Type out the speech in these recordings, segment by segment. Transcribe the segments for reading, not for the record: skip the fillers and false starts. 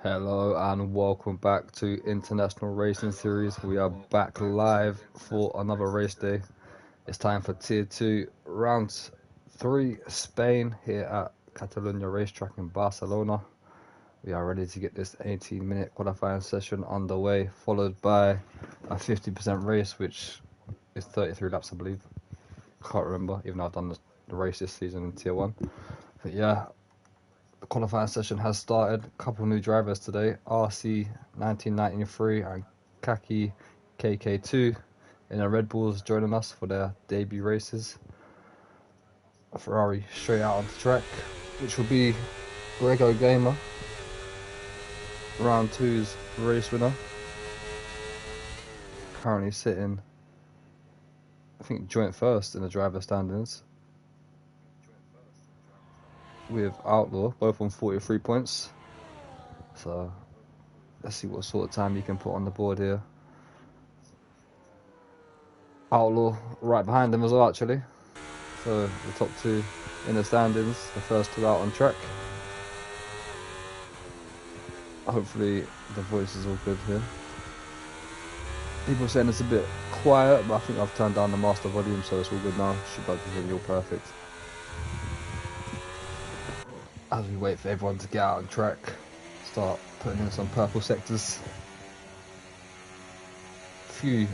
Hello and welcome back to International Racing Series. We are back live for another race day. It's time for Tier 2, Round 3, Spain, here at Catalunya Racetrack in Barcelona. We are ready to get this 18-minute qualifying session underway, followed by a 50% race, which is 33 laps, I believe. Can't remember, even though I've done the race this season in Tier 1. But yeah, the qualifying session has started. A couple of new drivers today, RC 1993 and Kaki KK2 in the Red Bulls joining us for their debut races. A Ferrari straight out on the track, which will be Grego Gamer, round 2's race winner. Currently sitting, I think, joint first in the driver standings with Outlaw, both on 43 points. So let's see what sort of time he can put on the board here. Outlaw right behind him as well, actually. So the top two in the standings, the first two out on track. Hopefully the voice is all good here. People are saying it's a bit quiet, but I think I've turned down the master volume, so it's all good now. Should be able to hear me all perfect. As we wait for everyone to get out on track, start putting in some purple sectors. A few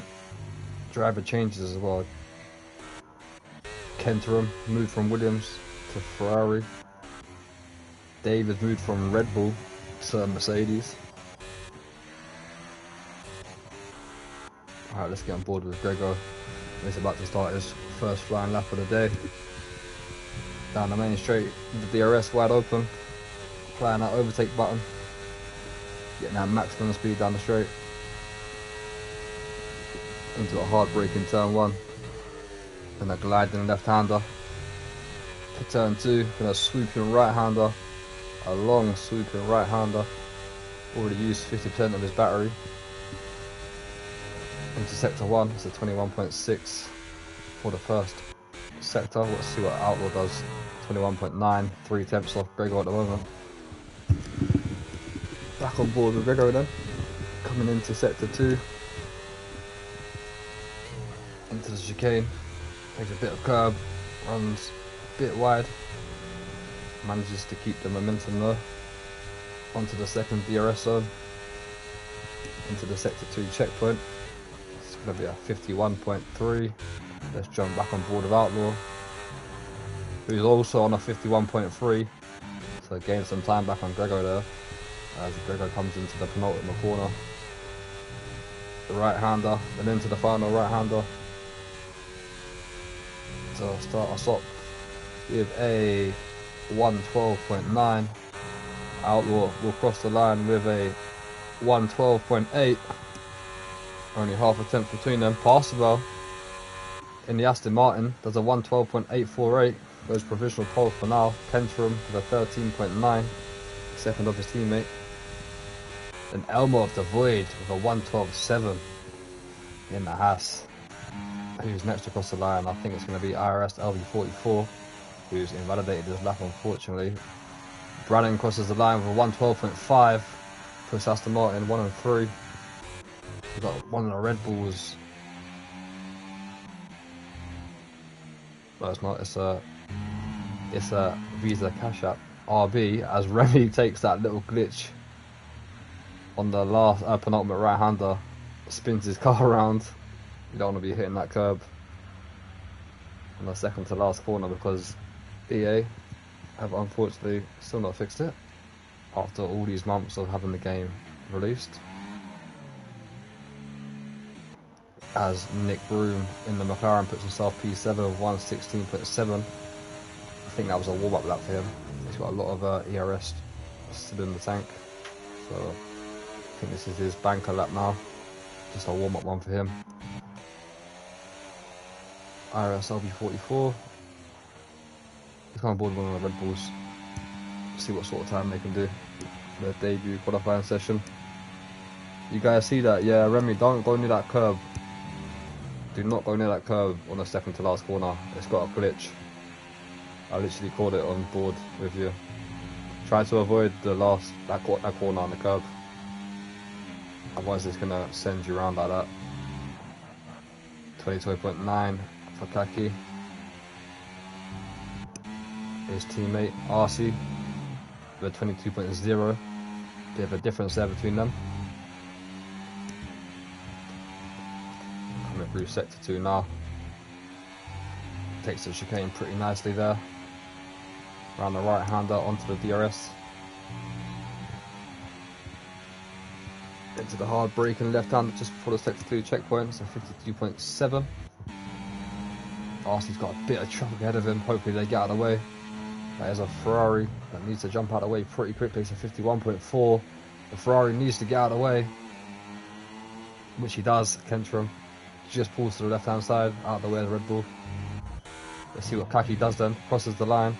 driver changes as well. Kenterum moved from Williams to Ferrari. David moved from Red Bull to Mercedes. Alright, let's get on board with Grego. He's about to start his first flying lap of the day. Down the main straight, the DRS wide open. Applying that overtake button. Getting that maximum speed down the straight. Into a hard brake in turn 1. Then a gliding left-hander. For turn 2, then a swooping right-hander. A long swooping right-hander. Already used 50% of his battery. Into sector 1, it's a 21.6 for the first sector. Let's see what Outlaw does. 21.9, 3 tenths off Grego at the moment. Back on board with Grego then. Coming into sector 2. Into the chicane. Takes a bit of curb, runs a bit wide. Manages to keep the momentum there. Onto the second DRS zone. Into the sector 2 checkpoint. It's going to be a 51.3. Let's jump back on board with Outlaw, who's also on a 51.3. So gain some time back on Grego there. As Grego comes into the penultimate corner. The right-hander, then into the final right-hander. So start us up with a 112.9. Outlaw will cross the line with a 112.8. Only half a tenth between them. Passable in the Aston Martin does a 112.848. Goes provisional pole for now. Kenterum with a 13.9. Second of his teammate. Then Elmo of the Void with a 112.7 in the Haas. Who's next across the line? I think it's going to be IRS LV44, who's invalidated his lap, unfortunately. Brannan crosses the line with a 112.5, puts Aston Martin 1 and 3. We've got one of the Red Bulls. No, it's not. It's a Visa Cash App RB, as Remy takes that little glitch on the last penultimate right-hander, spins his car around. You don't want to be hitting that curb on the second to last corner because EA have unfortunately still not fixed it after all these months of having the game released. As Nick Broom in the McLaren puts himself P7 of 116.7. I think that was a warm-up lap for him. He's got a lot of ERS still in the tank, so I think this is his banker lap now. Just a warm-up one for him. IRS LB44. He's come on board with one of the Red Bulls. See what sort of time they can do for their debut qualifying session. You guys see that? Yeah, Remy, don't go near that curb. Do not go near that curb on the second to last corner. It's got a glitch. I literally called it on board with you. Try to avoid the last that corner on the curb. Otherwise, it's gonna send you around like that. 22.9 for Kaki. His teammate RC with 22.0. Bit of a difference there between them. Coming through sector 2 now. Takes the chicane pretty nicely there. Around the right hander onto the DRS. Into the hard brake and left hander just before the sector 2 checkpoint, so 52.7. RC's got a bit of traffic ahead of him, hopefully they get out of the way. That is a Ferrari that needs to jump out of the way pretty quickly, so 51.4. The Ferrari needs to get out of the way, which he does. Kentrum just pulls to the left hand side, out of the way of the Red Bull. Let's see what Kaki does then, crosses the line.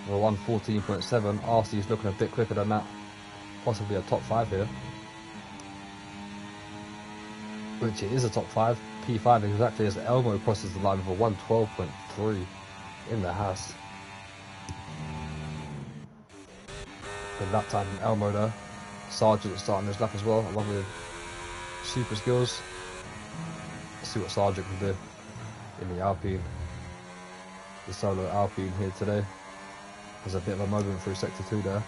With a 114.7, RC is looking a bit quicker than that. Possibly a top 5 here. Which it is a top 5. P5 exactly as Elmo crosses the line with a 112.3 in the Haas. In that time, Elmo there. Sargent starting his lap as well, along with super skills. Let's see what Sargent can do in the Alpine. The solo Alpine here today. There's a bit of a moment through sector 2 there.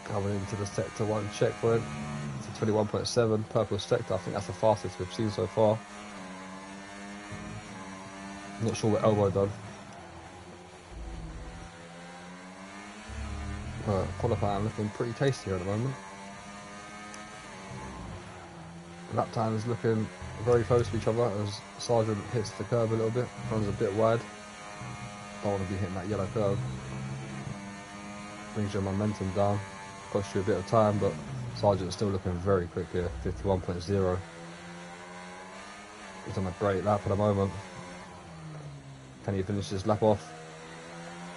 Coming into the sector 1 checkpoint. It's a 21.7 purple sector. I think that's the fastest we've seen so far. Not sure what Elmo done. But qualifying looking pretty tasty here at the moment. Lap time is looking very close to each other as Sargent hits the curb a little bit, runs a bit wide. Don't want to be hitting that yellow curb. Brings your momentum down, costs you a bit of time, but Sargent's still looking very quick here, 51.0. He's on a great lap at the moment. Can he finish this lap off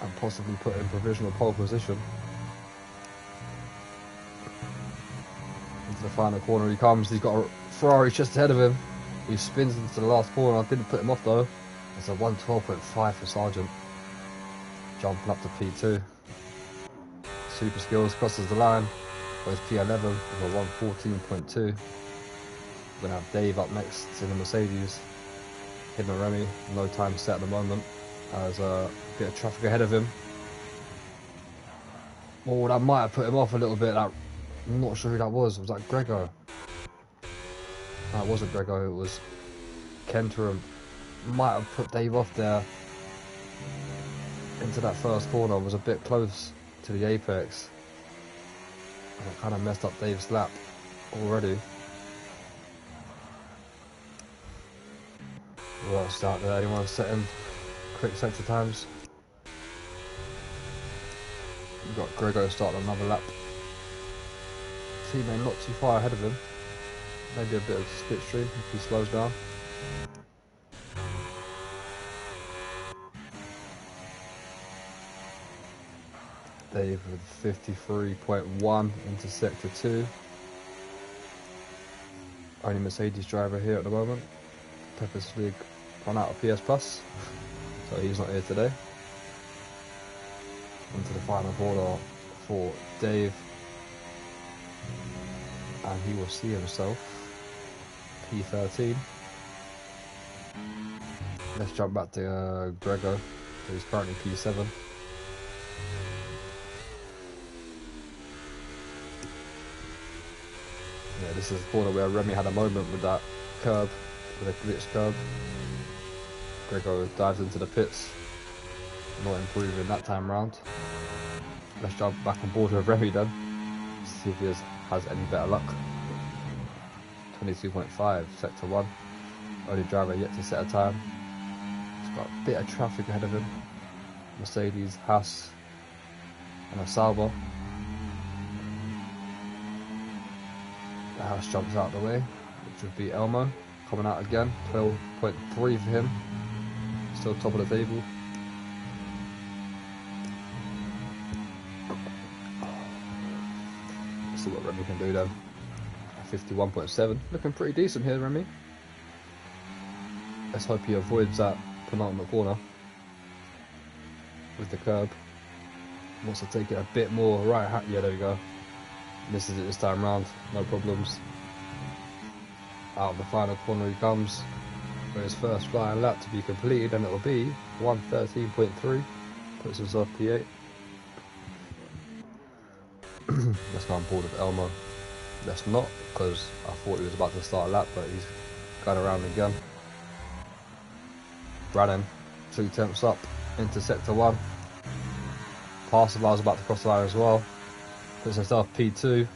and possibly put in provisional pole position? Into the final corner he comes. He's got a Ferrari just ahead of him. He spins into the last corner. I didn't put him off though. It's a 112.5 for Sargent. Jumping up to P2. Super skills, crosses the line. Goes P11 with a 114.2. We're gonna have Dave up next in the Mercedes. Him and Remy, no time set at the moment. There's a bit of traffic ahead of him. Oh, that might have put him off a little bit. I'm not sure who that was. Was that Gregor? No, it wasn't Gregor. It was Kentrum. Might have put Dave off there. Into that first corner. Was a bit close to the apex. And it kind of messed up Dave's lap already. Who else out there? Anyone setting quick sector times? We've got Gregor starting another lap. Teammate not too far ahead of him. Maybe a bit of slipstream if he slows down. Dave with 53.1 into sector 2. Only Mercedes driver here at the moment. Peppers League run out of PS Plus, so he's not here today. Into the final corner for Dave, and he will see himself P13. Let's jump back to Gregor, who's currently P7. Yeah, this is the corner where Remy had a moment with that curb, with a glitch curb. Gregor dives into the pits, not improving that time round. Let's jump back on board with Remy then, see if he has any better luck. 22.5, sector 1. Only driver yet to set a time. He's got a bit of traffic ahead of him. Mercedes, Haas, and a Sauber. The Haas jumps out of the way, which would be Elmo. Coming out again, 12.3 for him. Still top of the table. Let's see what Remy can do then. 51.7, looking pretty decent here, Remy. Let's hope he avoids that penultimate corner. with the curb. Wants to take it a bit more right hand. Yeah, there we go. Misses it this time round, no problems. Out of the final corner he comes for his first flying lap to be completed, and it will be 1:13.3. Puts himself P8. Let's go on board with Elmo. Let's not, because I thought he was about to start a lap, but he's gone around again. Brannan, 2 tenths up into sector 1. Parsifal is about to cross the line as well. Puts himself P2.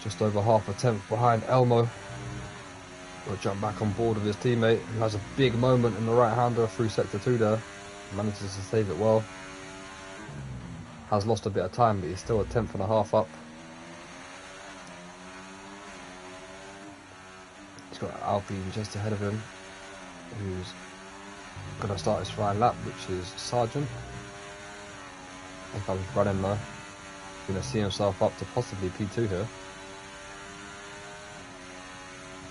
Just over half a tenth behind Elmo. Will jump back on board with his teammate, who has a big moment in the right-hander through sector 2 there. Manages to save it well. Has lost a bit of time, but he's still a tenth and a half up. He's got Alpine just ahead of him, who's going to start his flying lap, which is Sargent. I think I was running though. He's going to see himself up to possibly P2 here.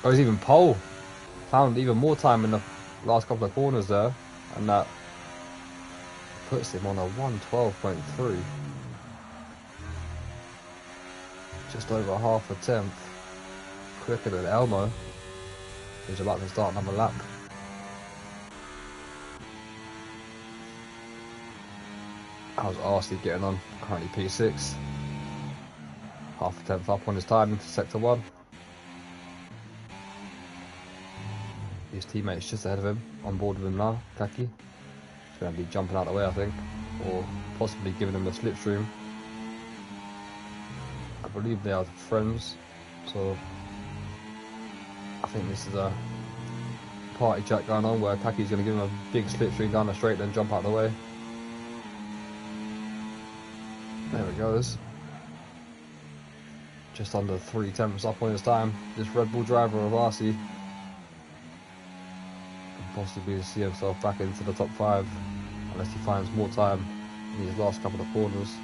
Oh, he's even pole. Found even more time in the last couple of corners there, and that puts him on a 1:12.3. Just over half a tenth quicker than Elmo, who's about to start another lap. How's RC getting on? Currently P6. Half a tenth up on his time into sector 1. His teammate's just ahead of him, on board with him now, Taki. He's going to be jumping out of the way, I think, or possibly giving him a slipstream. I believe they are friends, so I think this is a party chat going on where Taki's going to give him a big slipstream down the straight, then jump out of the way. There it goes. Just under 3 tenths up on his time. This Red Bull driver of RC can possibly see himself back into the top 5 unless he finds more time in these last couple of corners.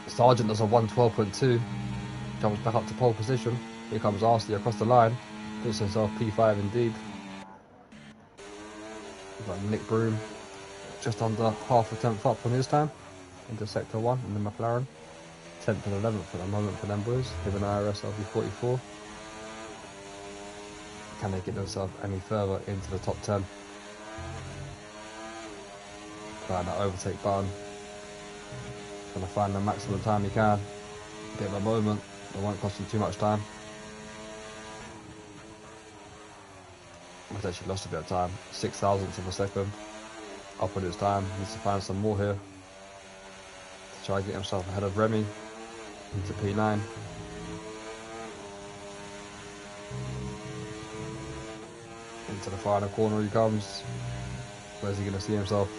Sargent does a 1:12.2, jumps back up to pole position. Here comes RC across the line, puts himself P5 indeed. We've got Nick Broom just under half a tenth up on his time into sector 1 in the McLaren. 10th and 11th at the moment for them boys, with an IRS LV44. Can they get themselves any further into the top 10? Trying that overtake button. Trying to find the maximum time he can. Bit of a moment, it won't cost him too much time. He's actually lost a bit of time, 0.06 of a second. Up on his time, needs to find some more here. To try and get himself ahead of Remy into P9. Into the final corner he comes. Where's he going to see himself?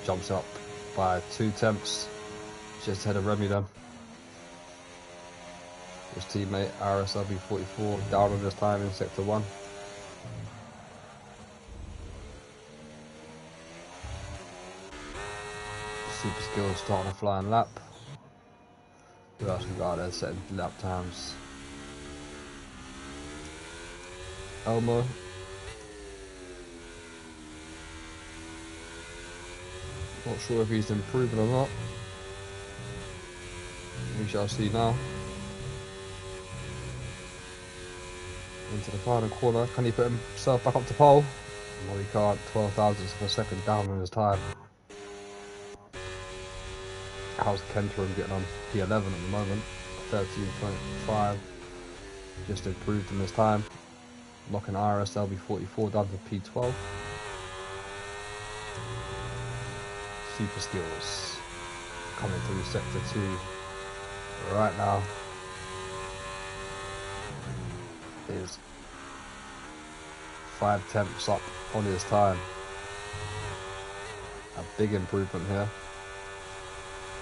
Jumps up by 2 tenths, just ahead of Remy then. His teammate RSLB 44 down on his time in sector 1. Super skills starting a flying lap. Who else we got there setting lap times? Elmo. Not sure if he's improving or not. We shall see now. Into the final corner. Can he put himself back up to pole? No, he can't. 12 thousandths of a second down on his time. How's Kenterum getting on? P11 at the moment. 13.5. Just improved in his time. Locking IRS LB44 down to P12. Super skills coming through sector 2 right now is 5 tenths up on his time. A big improvement here.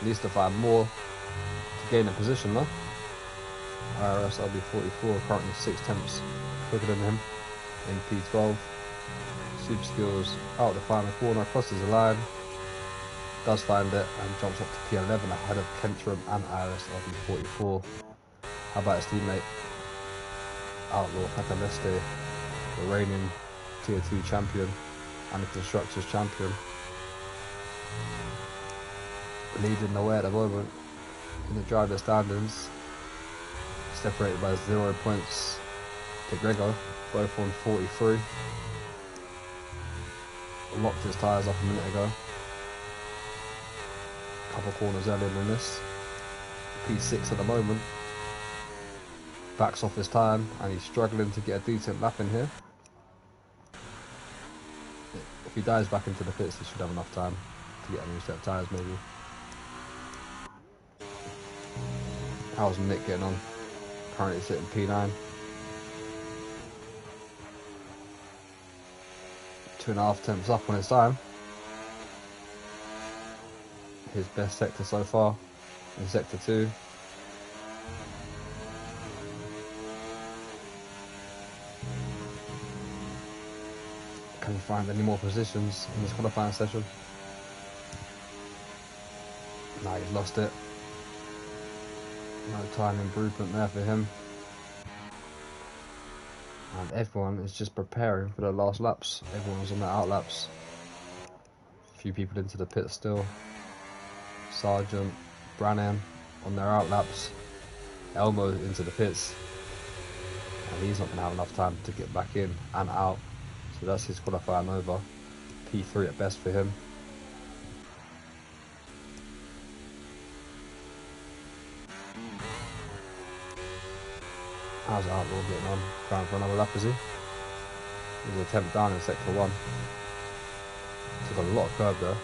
Needs to find more to gain a position though. IRS LB44 currently 6 tenths quicker than him in P12. Super skills out the final corner, crosses the line. Does find it and jumps up to P11 ahead of Kenterum and IRS LB44. How about his teammate Outlaw Kakaleste, the reigning Tier 2 champion and the Constructors champion. Leading the way at the moment in the driver standings. Separated by 0 points to Gregor, both on 43. Locked his tyres up a minute ago. Couple corners earlier than this. P6 at the moment. Backs off his time and he's struggling to get a decent lap in here. If he dives back into the pits, he should have enough time to get a new set of tyres maybe. How's Nick getting on? Currently sitting P9. 2.5 tenths up on his time. His best sector so far in sector 2. Can he find any more positions in this qualifying session? Nah, he's lost it. No time improvement there for him. And everyone is just preparing for the last laps. Everyone's on their out laps. A few people into the pit still. Sargent, Brannan on their out laps. Elmo into the pits. And he's not going to have enough time to get back in and out. So that's his qualifying over. P3 at best for him. How's Outlaw getting on? Trying for another lap, is he? He's an attempt down in sector 1. He's got a lot of curb there.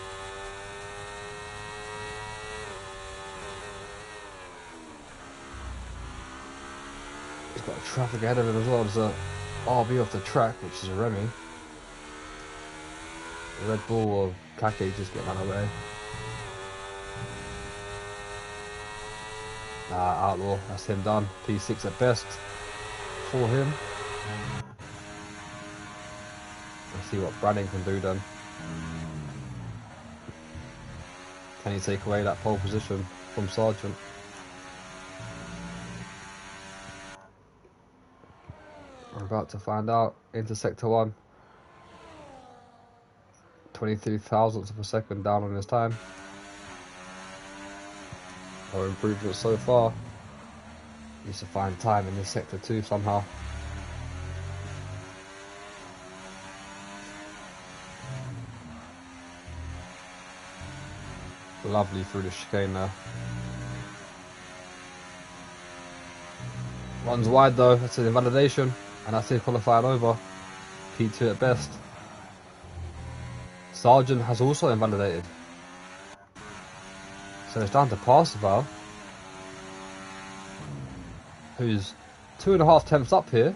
He's got a traffic ahead of him as well. There's a RB off the track, which is a Remy. The Red Bull or Kake just getting out of the way. Nah, Outlaw, that's him done. P6 at best for him. Let's see what Branning can do then. Can he take away that pole position from Sargent? We're about to find out. Into sector 1. 23 thousandths of a second down on his time. No improvement so far. Needs to find time in this sector 2 somehow. Lovely through the chicane there. Runs wide though, that's an invalidation. And that's it, qualifying over. P2 at best. Sargent has also invalidated. So it's down to Parseval, who's 2.5 tenths up here.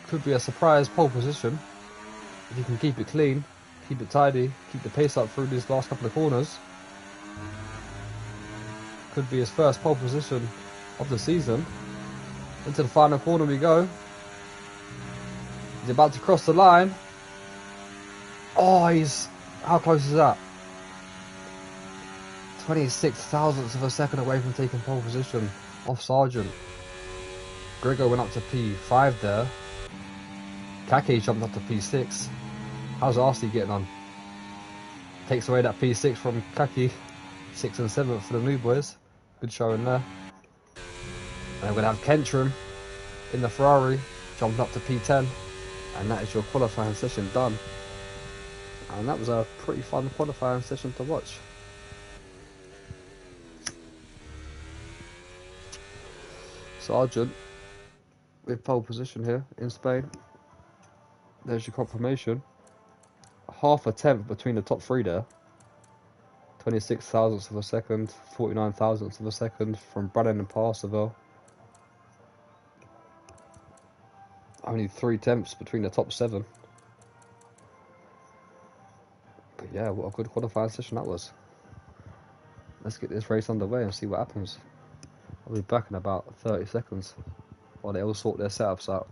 Could be a surprise pole position. If he can keep it clean, keep it tidy, keep the pace up through these last couple of corners. Could be his first pole position of the season. Into the final corner we go. He's about to cross the line. Oh, how close is that? 26 thousandths of a second away from taking pole position off Sargent. Gregor went up to P5 there. Kake jumped up to P6. How's RC getting on? Takes away that P6 from Kake. 6th and 7th for the new boys. Good showing there. And we're going to have Kentrum in the Ferrari, jumping up to P10. And that is your qualifying session done. And that was a pretty fun qualifying session to watch. Sargent with pole position here in Spain. There's your confirmation. Half a tenth between the top 3 there. 26 thousandths of a second, 49 thousandths of a second from Brannan and Parseval. Only 3 tenths between the top 7. But yeah, what a good qualifying session that was. Let's get this race underway and see what happens. I'll be back in about 30 seconds while they all sort their setups out.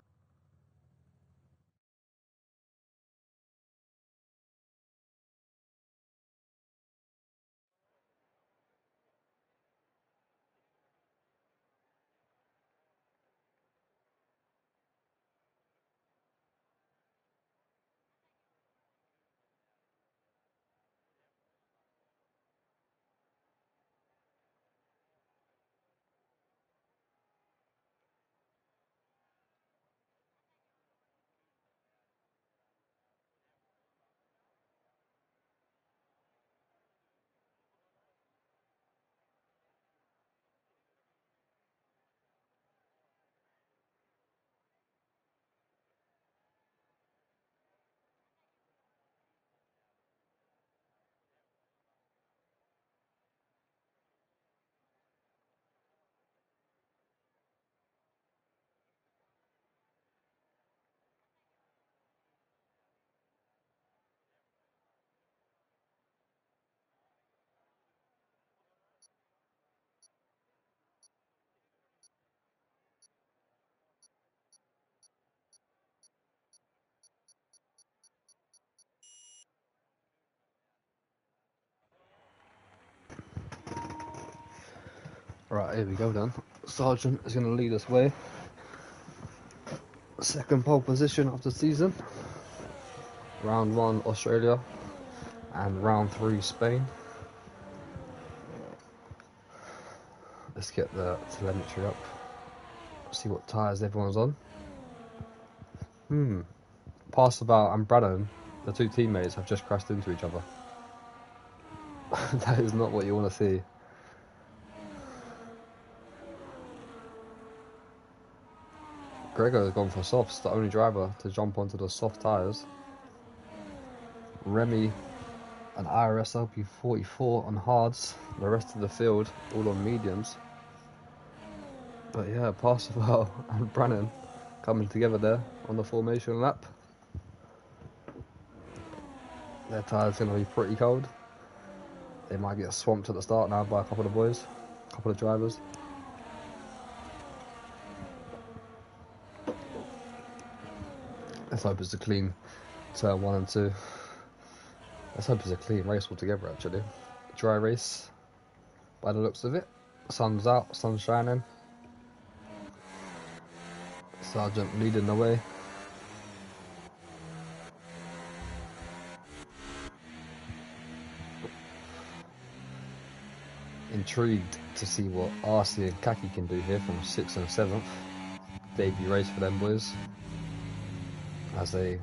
Right, here we go then. Sergeant is going to lead us way. Second pole position of the season. Round 1 Australia and round 3 Spain. Let's get the telemetry up. See what tyres everyone's on. Parseval and Brannan, the two teammates, have just crashed into each other. That is not what you want to see. Gregor has gone for softs, the only driver to jump onto the soft tyres. Remy and IRS LP44 on hards, the rest of the field all on mediums. But yeah, Parseval and Brannan coming together there on the formation lap. Their tyres going to be pretty cold. They might get swamped at the start now by a couple of boys, a couple of drivers. Let's hope it's a clean turn 1 and 2. Let's hope it's a clean race altogether actually. Dry race by the looks of it. Sun's out, sun's shining. Sergeant leading the way. Intrigued to see what RC and Kaki can do here from 6th and 7th. Debut race for them boys as they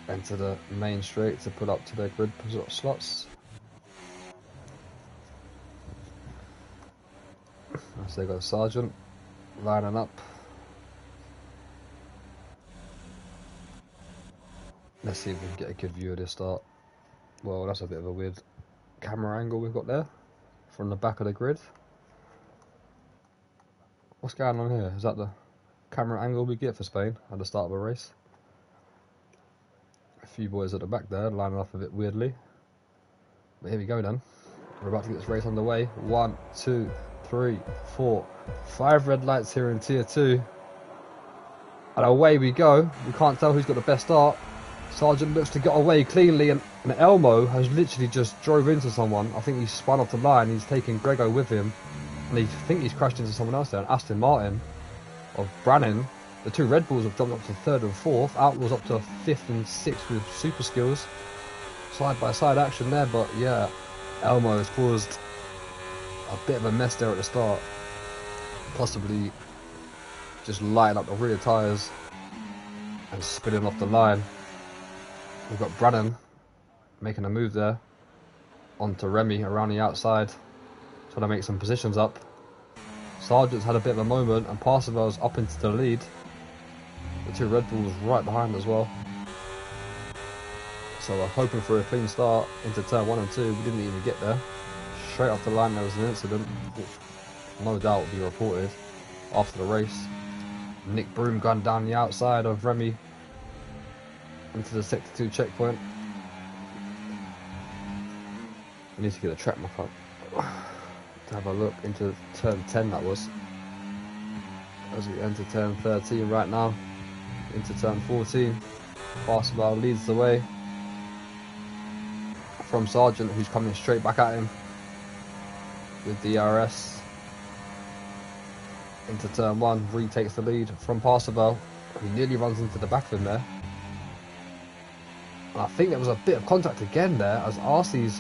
enter the main straight to pull up to their grid slots. As they go Sergeant lining up. Let's see if we can get a good view of this start. Well, that's a bit of a weird camera angle we've got there from the back of the grid. What's going on here? Is that the camera angle we get for Spain at the start of a race? A few boys at the back there lining up a bit weirdly. But here we go then. We're about to get this race underway. 1, 2, 3, 4, 5 red lights here in tier 2. And away we go. We can't tell who's got the best start. Sergeant looks to get away cleanly, and Elmo has literally just drove into someone. I think he's spun off the line. He's taken Grego with him, and I think he's crashed into someone else there. And Aston Martin of Brannan. The two Red Bulls have jumped up to 3rd and 4th. Outlaws up to 5th and 6th with super skills. Side by side action there, but yeah, Elmo has caused a bit of a mess there at the start. Possibly just lighting up the rear tyres and spinning off the line. We've got Brannan making a move there onto Remy around the outside, trying to make some positions up. Sergeant's had a bit of a moment, and Parseval's up into the lead. The two Red Bulls right behind as well. So we're hoping for a clean start into turn 1 and 2. We didn't even get there. Straight off the line there was an incident, which no doubt will be reported after the race. Nick Broom gone down the outside of Remy into the sector 2 checkpoint. I need to get a track mark up to have a look into turn 10 that was. As we enter turn 13 right now, into turn 14. Parseval leads the way from Sergeant, who's coming straight back at him with the IRS. Into turn 1, retakes the lead from Parseval. He nearly runs into the back of him there. And I think there was a bit of contact again there as RC's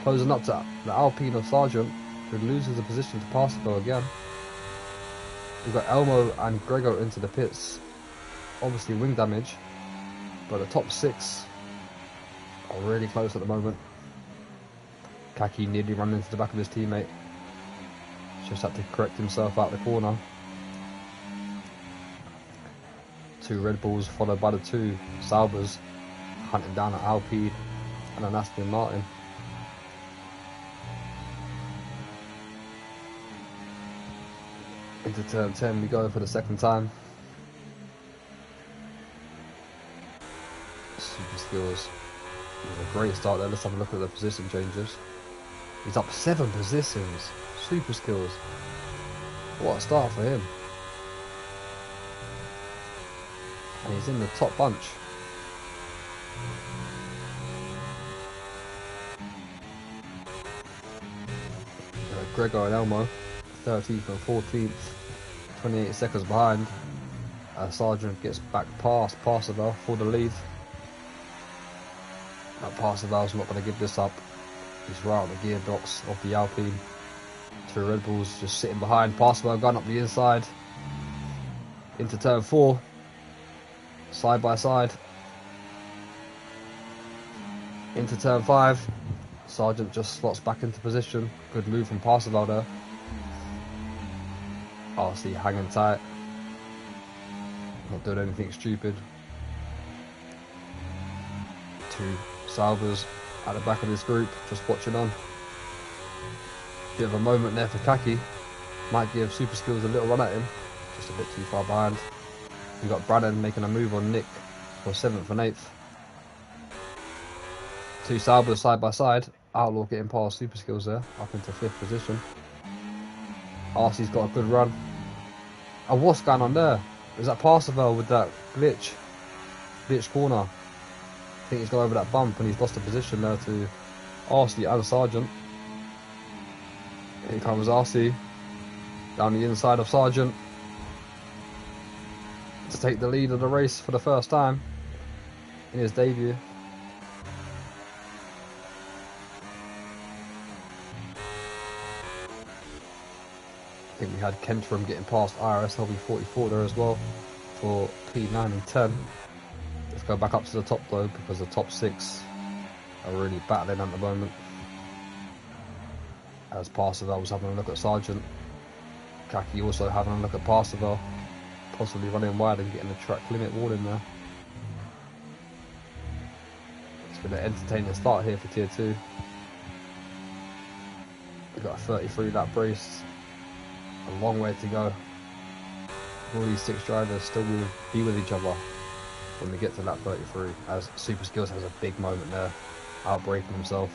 closing up to the Alpine of Sergeant, who loses the position to Parseval again. We've got Elmo and Grego into the pits. Obviously wing damage, but the top 6 are really close at the moment. Kaki nearly ran into the back of his teammate. Just had to correct himself out the corner. 2 Red Bulls followed by the 2 Saubers, hunting down an Alpine and an Aston Martin. Into turn 10 we go for the second time. Super skills. It was a great start there. Let's have a look at the position changes. He's up 7 positions. Super skills. What a start for him. And he's in the top bunch. Gregor and Elmo 13th and 14th, 28 seconds behind. Sargent gets back past Parseval for the lead. Parseval's not going to give this up. He's right on the gearbox of the Alpine. Two Red Bulls just sitting behind. Parseval going up the inside into turn 4, side by side into turn 5. Sargent just slots back into position. Good move from Parseval there. RC hanging tight, not doing anything stupid. Two Salvers at the back of this group just watching on. Bit of a moment there for Kaki. Might give Super Skills a little run at him, just a bit too far behind. We got Brannan making a move on Nick for 7th and 8th. Two Salvers side by side. Outlaw getting past Super Skills there, up into 5th position. RC's got a good run. Oh, what's going on there? Is that Parseval with that glitch corner? I think he's gone over that bump and he's lost the position there to RC and Sargent. Here comes RC down the inside of Sargent to take the lead of the race for the first time in his debut. I think we had Kentrum getting past IRS LB44 there as well for P9 and 10. Let's go back up to the top though, because the top 6 are really battling at the moment. As Parseval was having a look at Sargent, Kaki also having a look at Parseval, possibly running wide and getting the track limit warning there. It's been an entertaining start here for Tier 2. We've got a 33 lap race. A long way to go. All these 6 drivers still will be with each other when we get to lap 33, as Super Skills has a big moment there, outbreaking himself.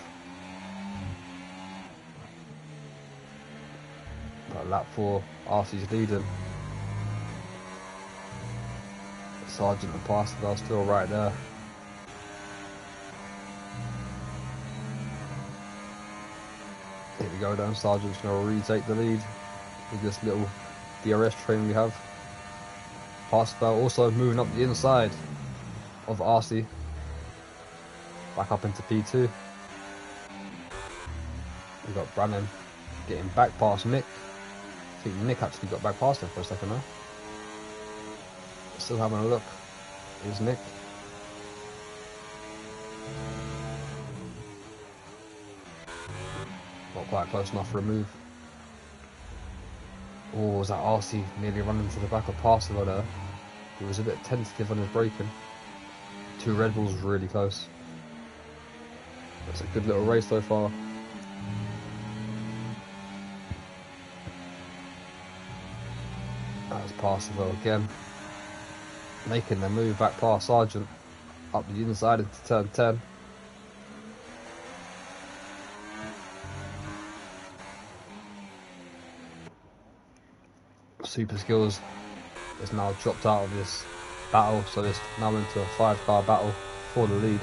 But lap 4, RC's leading. Sargent and Parseval still right there. Here we go then, Sargent's going to retake the lead with this little DRS train we have. Parseval also moving up the inside of RC, back up into P2. We've got Brannan getting back past Nick. I think Nick actually got back past him for a second now. Still having a look. Here's Nick. Not quite close enough for a move. Oh, was that RC nearly running to the back of Parseval there? He was a bit tentative on his braking. Two Red Bulls really close. That's a good little race so far. That was Parseval again, making the move back past Sargent, up the inside into turn 10. Super Skills is now dropped out of this battle, so it's now into a 5-car battle for the lead.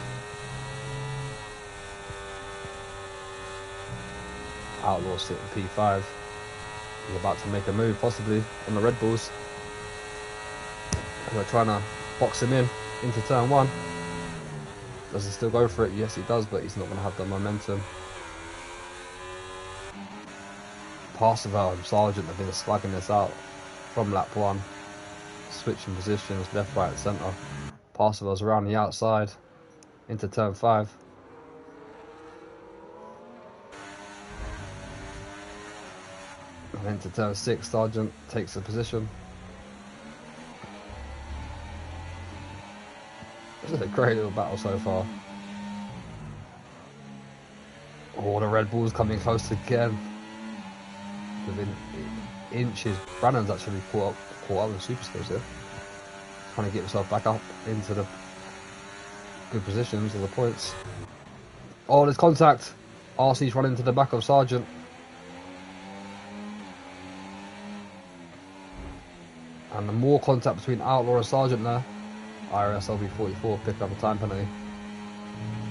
Outlaw sitting P5. He's about to make a move, possibly, on the Red Bulls. And they're trying to box him in into turn 1. Does he still go for it? Yes, he does, but he's not going to have the momentum. Parseval and Sargent have been slugging this out from lap 1, switching positions left, right, centre. Parseval's around the outside into turn 5. And into turn 6, Sargent takes the position. This is a great little battle so far. Oh, the Red Bulls coming close again. Within inches. Brannan's actually caught up with Super Skills here. Trying to get himself back up into the good positions of the points. Oh, there's contact. RC's running to the back of Sargent. And the more contact between Outlaw and Sargent there. IRS LB44 picking up a time penalty.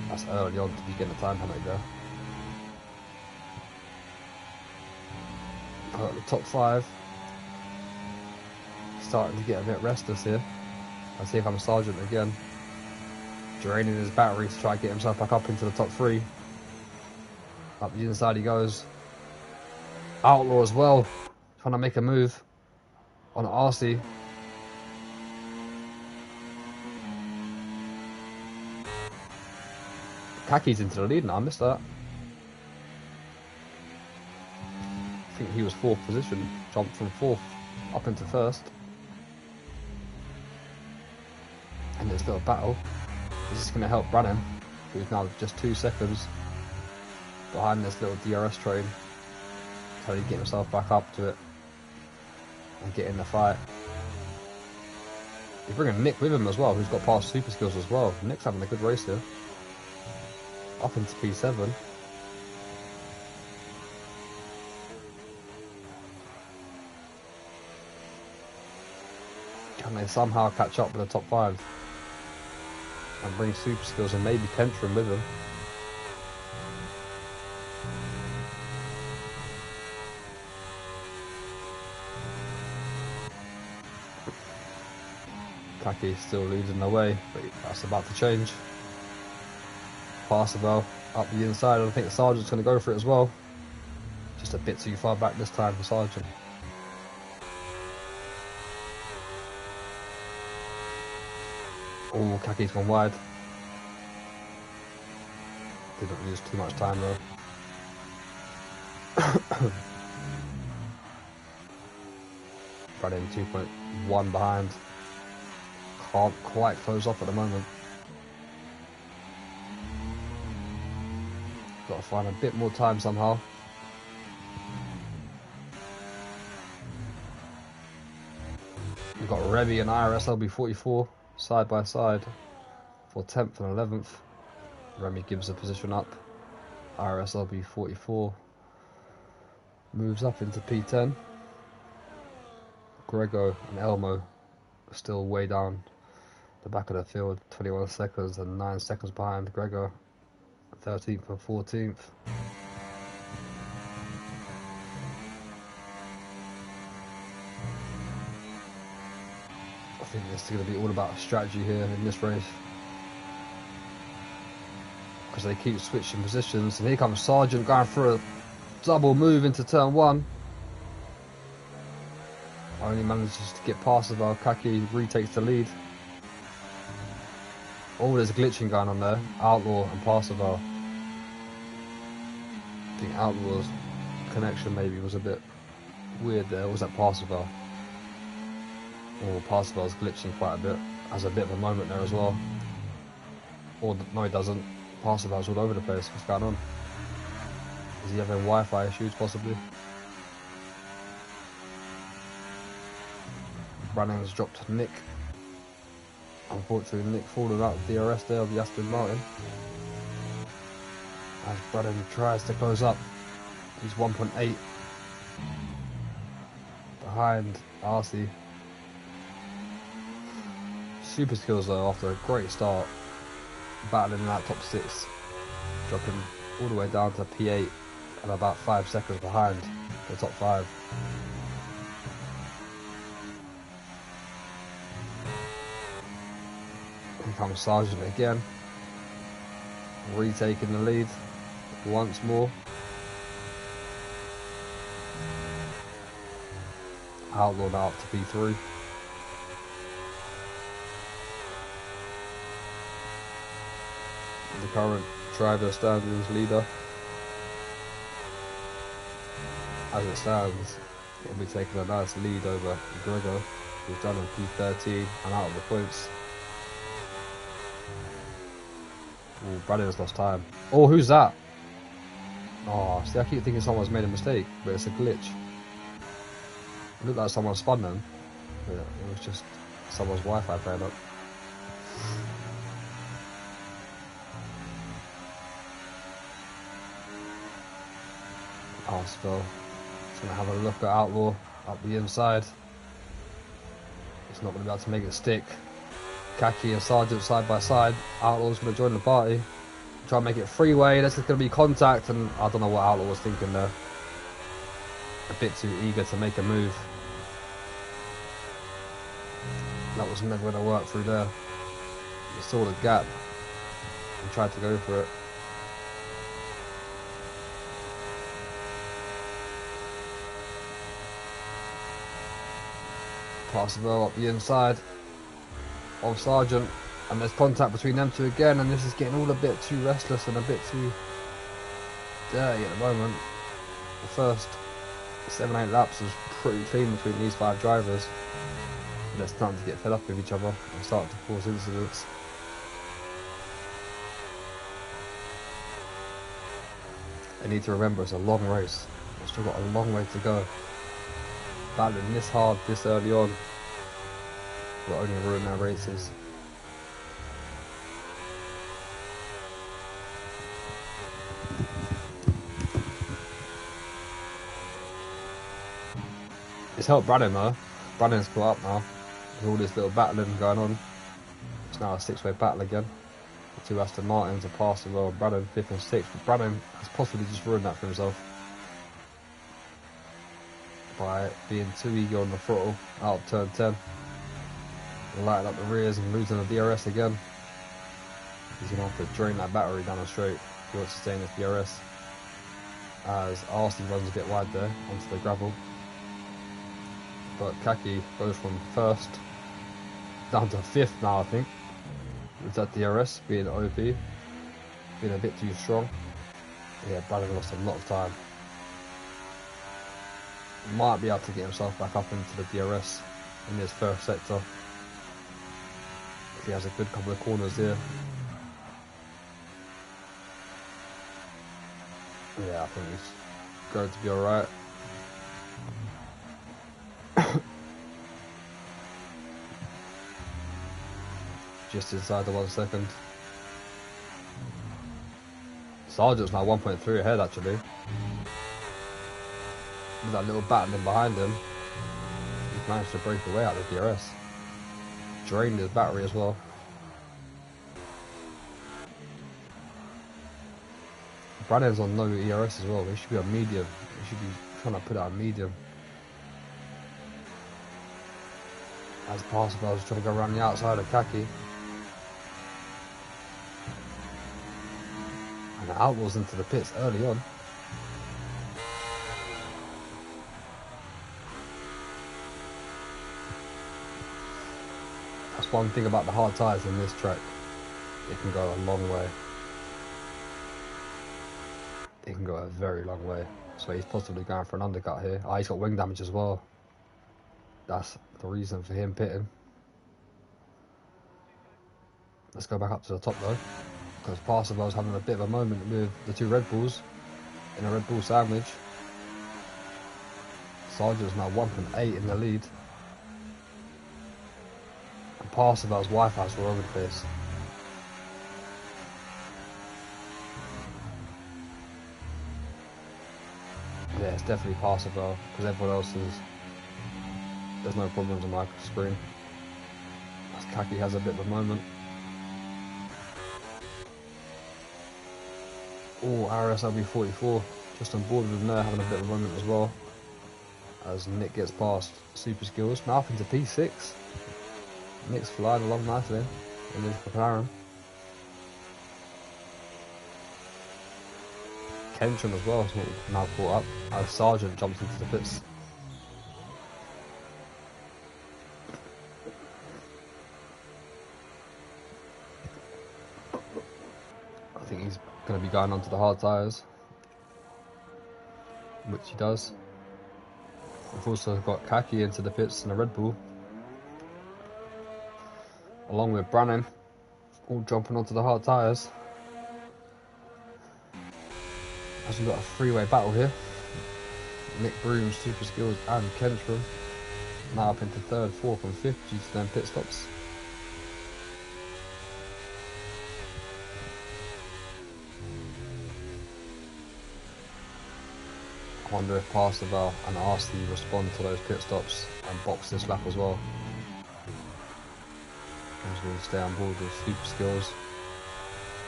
That's early on to be getting a time penalty there. The top 5 starting to get a bit restless here. I see if I'm Sergeant again, draining his battery to try to get himself back up into the top 3. Up the inside he goes. Outlaw as well, trying to make a move on RC. Kaki's into the lead now, I missed that. I think he was 4th position, jumped from 4th up into 1st. And this little battle, this is going to help Brannan, who's now just 2 seconds behind this little DRS train. So he get himself back up to it and get in the fight. He's bringing Nick with him as well, who's got past super skills as well. Nick's having a good race here. Up into P7. Can they somehow catch up with the top 5 and bring super skills and maybe Tentrum with him? Kaki still losing the way, but that's about to change. Parsifal up the inside, I think the Sergeant's going to go for it as well. Just a bit too far back this time for Sergeant. Oh, Kaki's gone wide. Didn't lose too much time though. Running 2.1 behind. Can't quite close off at the moment. Got to find a bit more time somehow. We've got Remy and IRS LB44 side by side for 10th and 11th. Remy gives the position up. IRS LB44 moves up into P10. Grego and Elmo are still way down the back of the field, 21 seconds and 9 seconds behind Grego, 13th and 14th. I think this is going to be all about strategy here in this race, because they keep switching positions. And here comes Sergeant going for a double move into turn 1. Only manages to get past the Kaki, retakes the lead. Oh, there's glitching going on there. Outlaw and Parsifal. I think Outlaw's connection maybe was a bit weird there. Or was that Parsifal? Oh, Parsifal's glitching quite a bit. Has a bit of a moment there as well. Or no, he doesn't. Parsifal's all over the place. What's going on? Is he having Wi-Fi issues possibly? Brannan's dropped Nick. Unfortunately, Nick falling out of DRS there of the Aston Martin. As Brannan tries to close up. He's 1.8 behind RC. Super skills though after a great start. Battling that top 6. Dropping all the way down to P8 and about 5 seconds behind the top 5. Here comes Sergeant again, retaking the lead once more. Outlaw now up to P3. The current driver standings leader. As it stands, he'll be taking a nice lead over Grego, who's done in P13 and out of the points. Oh, Brannan's lost time. Oh, who's that? Oh, see, I keep thinking someone's made a mistake, but it's a glitch. It looked like someone spun them, but it was just someone's Wi-Fi playing up. Parsifal. Just gonna have a look at Outlaw up the inside. He's not gonna be able to make it stick. Kaki and Sergeant side by side. Outlaw's going to join the party. Try and make it freeway. This is going to be contact, and I don't know what Outlaw was thinking there. a bit too eager to make a move. That was never going to work through there. He saw the gap and tried to go for it. Pass the ball up the inside of Sargent, and there's contact between them two again, and this is getting all a bit too restless and a bit too dirty at the moment. The first 7-8 laps was pretty clean between these 5 drivers, and they're starting to get fed up with each other and starting to cause incidents. They need to remember it's a long race. We've still got a long way to go. Battling this hard this early on will only ruin their races. It's helped Brannon though. Brannon's caught up now with all this little battling going on. It's now a 6-way battle again. The 2 Aston Martins are passing well. Brannon 5th and 6th, but Brannon has possibly just ruined that for himself by being too eager on the throttle out of turn 10, lighting up the rears and losing the DRS again. He's going to have to drain that battery down the straight if he wants to stay in this DRS, as RC runs a bit wide there onto the gravel. But Kaki goes from 1st down to 5th now, I think, with that DRS being OP, being a bit too strong. Yeah, Brannon lost a lot of time. Might be able to get himself back up into the DRS in his first sector if he has a good couple of corners here. Yeah, I think he's going to be alright. Just inside the 1 second. Sargent's now 1.3 ahead actually. With that little battling behind him, he's managed to break away out of the DRS. Drained his battery as well. Brannon's on no ERS as well. He should be on medium. He should be trying to put it on medium. As Parsifal was trying to go around the outside of Kaki. And the Outlaws into the pits early on. That's one thing about the hard tyres in this track. It can go a long way. It can go a very long way. So he's possibly going for an undercut here. Ah, he's got wing damage as well. That's the reason for him pitting. Let's go back up to the top though, because Parsifal's having a bit of a moment with the 2 Red Bulls in a Red Bull sandwich. Sargent's now 1.8 in the lead. And Parsifal's Wi-Fi's all over the place. Yeah, it's definitely Parsifal, because everyone else is... There's no problems on my screen. As Kaki has a bit of a moment. Oh, IRS LB44 just on board with him there, having a bit of a moment as well. As Nick gets past Super Skills, now up into P6. Nick's flying along nicely in his McLaren. Kentron as well is now caught up as Sargent jumps into the pits. I think he's going to be going onto the hard tyres, which he does. We've also got Kaki into the pits in a Red Bull, along with Brannon, all jumping onto the hard tyres. As we've got a 3-way battle here. Nick Broom, Super Skills and Kentron now up into 3rd, 4th and 5th due to them pit stops. I wonder if Parsifal and RC respond to those pit stops and box this lap as well. As we stay on board with Super Skills,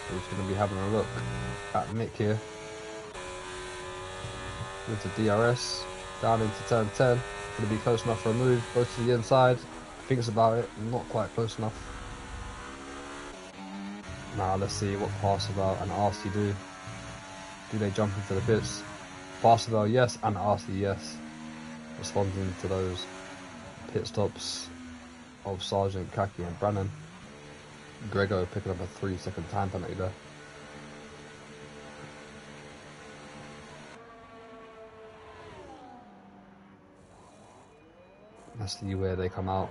who's going to be having a look at Nick here with the DRS. down into turn 10. Gonna be close enough for a move. Goes to the inside. Thinks about it. Not quite close enough. Now let's see what Parseval and RC do. Do they jump into the pits? Parseval yes, and RC yes. Responding to those pit stops of Sergeant, Kaki and Brannan. Grego picking up a 3-second time penalty there. Let's see where they come out.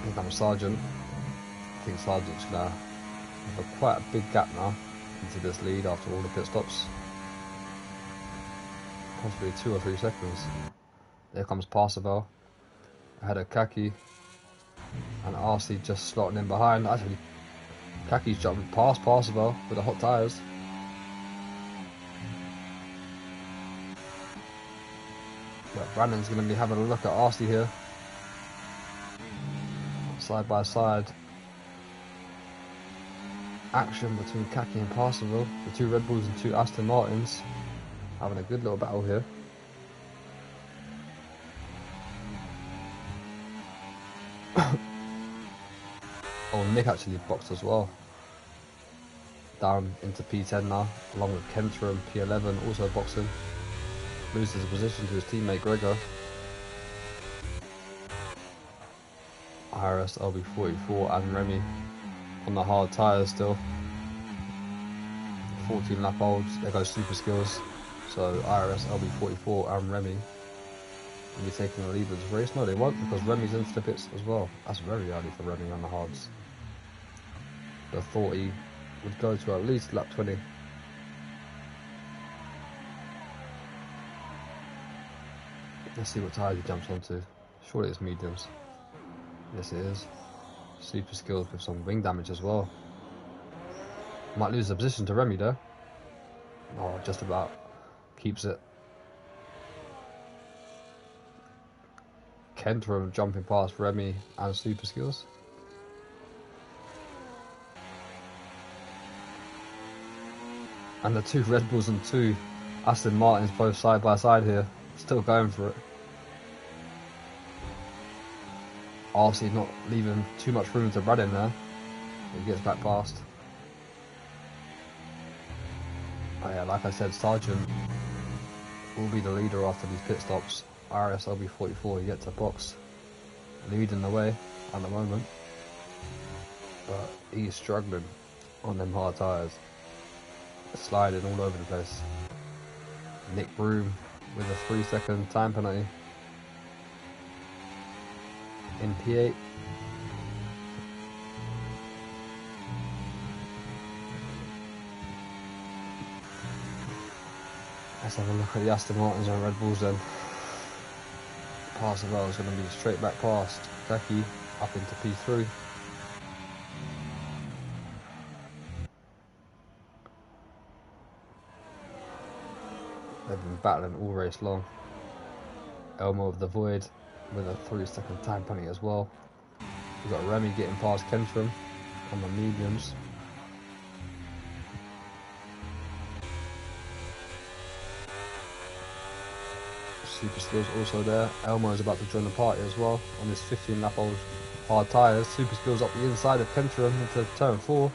Here comes Sergeant. I think Sergeant's gonna have quite a big gap now into this lead after all the pit stops. Possibly 2 or 3 seconds. There comes Parseval. Ahead of Kaki. And RC just slotting in behind. Actually, Kaki's jumping past Parseval with the hot tyres. But Brandon's going to be having a look at RC here. Side by side. Action between Kaki and Parseval. The 2 Red Bulls and 2 Aston Martins. Having a good little battle here. Oh, Nick actually boxed as well. Down into P10 now, along with Kentrum, P11 also boxing. Loses position to his teammate Gregor. IRS LB44 and Remy on the hard tyres still. 14 lap olds, there goes super skills. So IRS LB44 and Remy will be taking the lead of this race. No, they won't, because Remy's into the pits as well. That's very early for Remy on the hards. The 40 would go to at least lap 20. Let's see what tyres he jumps onto. Surely it's mediums. Yes, it is. Super skills with some wing damage as well. Might lose the position to Remy though. Oh, just about. Keeps it. Kentrum jumping past Remy and super skills. And the 2 Red Bulls and 2 Aston Martins both side by side here. Still going for it. RC not leaving too much room to Brad in there. He gets back past. Oh yeah, like I said, Sergeant will be the leader after these pit stops. IRS LB44 yet to box. Leading the way at the moment. But he's struggling on them hard tyres. Sliding all over the place. Nick Broom with a 3-second time penalty in P8. Let's have a look at the Aston Martins and Red Bulls then. Parseval is going to be straight back past Kaki up into P3. They've been battling all race long. Elmo of the Void with a 3-second time penalty as well. We've got Remy getting past Kentrum on the mediums. Super skills also there. Elmo is about to join the party as well on his 15 lap old hard tyres. Super skills up the inside of Kentrum into turn 4.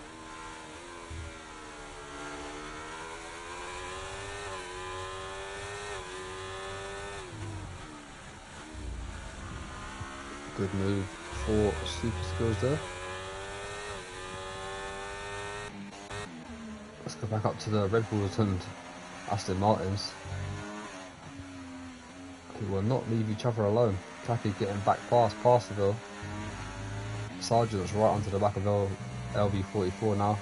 Good move for super skills there. Let's go back up to the Red Bulls and Aston Martins, who will not leave each other alone. Kaki getting back past Parseval. Sergeant's right onto the back of LB44 now.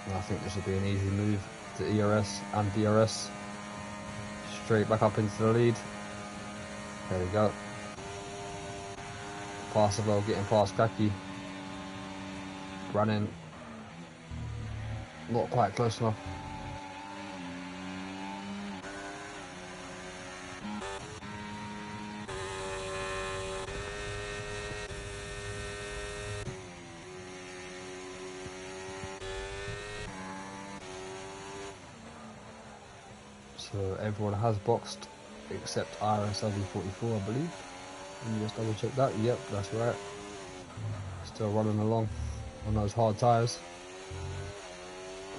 And I think this will be an easy move to ERS and DRS. Straight back up into the lead. There we go. Parseval getting past Kaki. Running. Not quite close enough. So everyone has boxed except IRS LV44, I believe. Let me just double check that. Yep, that's right. Still running along on those hard tyres.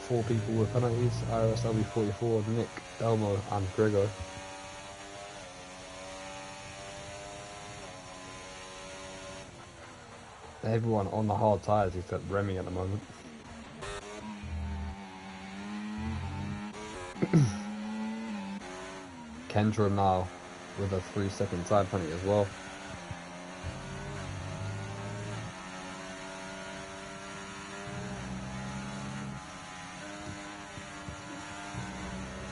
4 people with penalties: IRS LV44, Nick, Elmo, and Grego. Everyone on the hard tyres except Remy at the moment. Kendra now with a 3-second time penalty as well.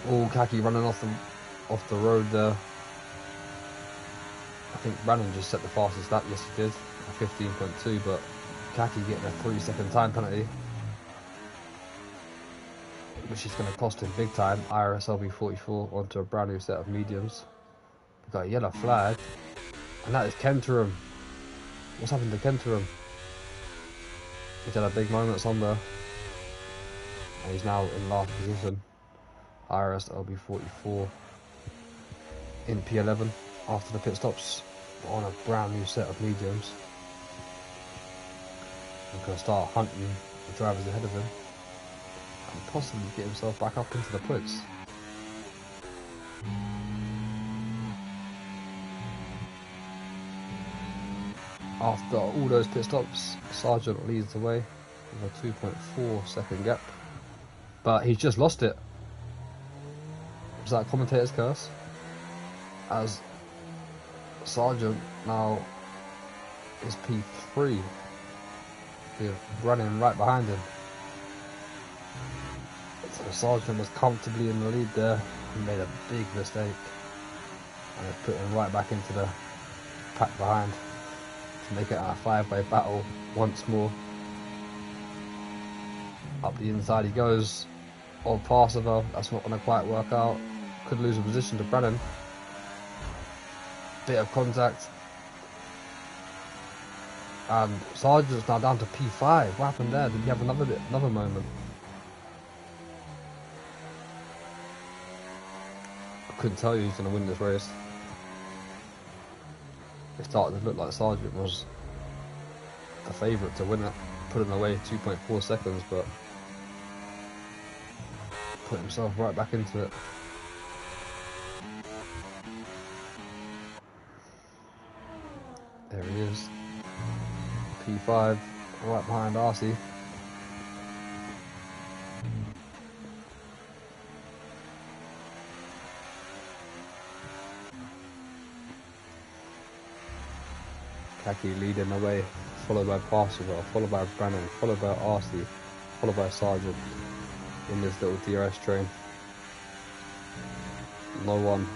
Oh, Kaki running off the road there. I think Brandon just set the fastest lap. Yes, he did, a 15.2, but Kaki getting a 3-second time penalty, which is going to cost him big time. IRS LB44 onto a brand new set of mediums. We've got a yellow flag, and that is Kenterum. What's happened to Kenterum? He's had a big moment somewhere, and he's now in last position. IRS LB44 in P11 after the pit stops on a brand new set of mediums. He's going to start hunting the drivers ahead of him and possibly get himself back up into the points. After all those pit stops, Sargent leads the way with a 2.4 second gap, but he's just lost it. Was that a commentator's curse? As Sargent now is P3, with running right behind him. So Sargent was comfortably in the lead there. He made a big mistake and has put him right back into the pack behind to make it a 5-way battle once more. Up the inside he goes. On Parseval, that's not going to quite work out. Could lose a position to Brennan. Bit of contact. And Sargent's now down to P5. What happened there? Did he have another moment? I couldn't tell you who's going to win this race. It started to look like Sargent was the favourite to win it, putting away 2.4 seconds, but put himself right back into it. There he is, P5, right behind RC. Kaki leading the way, followed by Parseval, followed by Brannan, followed by RC, followed by Sargent in this little DRS train. No one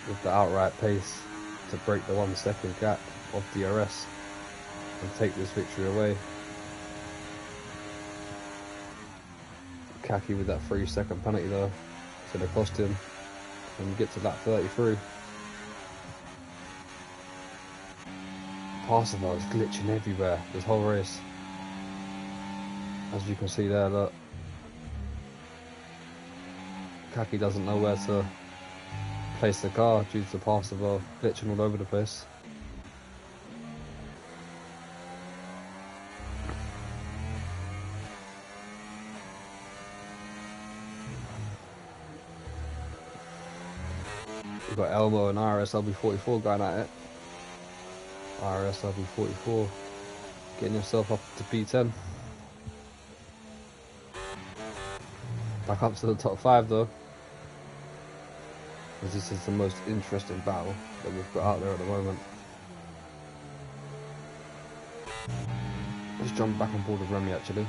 with the outright pace to break the 1 second gap of DRS and take this victory away. Kaki with that 3-second penalty though, it's going to cost him when we get to lap 33. Parseval is glitching everywhere this whole race. As you can see there, look. Kaki doesn't know where to place the car due to Parseval glitching all over the place. We've got Elmo and IRS LB44 going at it. IRS LB44 getting himself up to P10. Back up to the top 5 though. Because this is the most interesting battle that we've got out there at the moment. Let's jump back on board with Remy actually.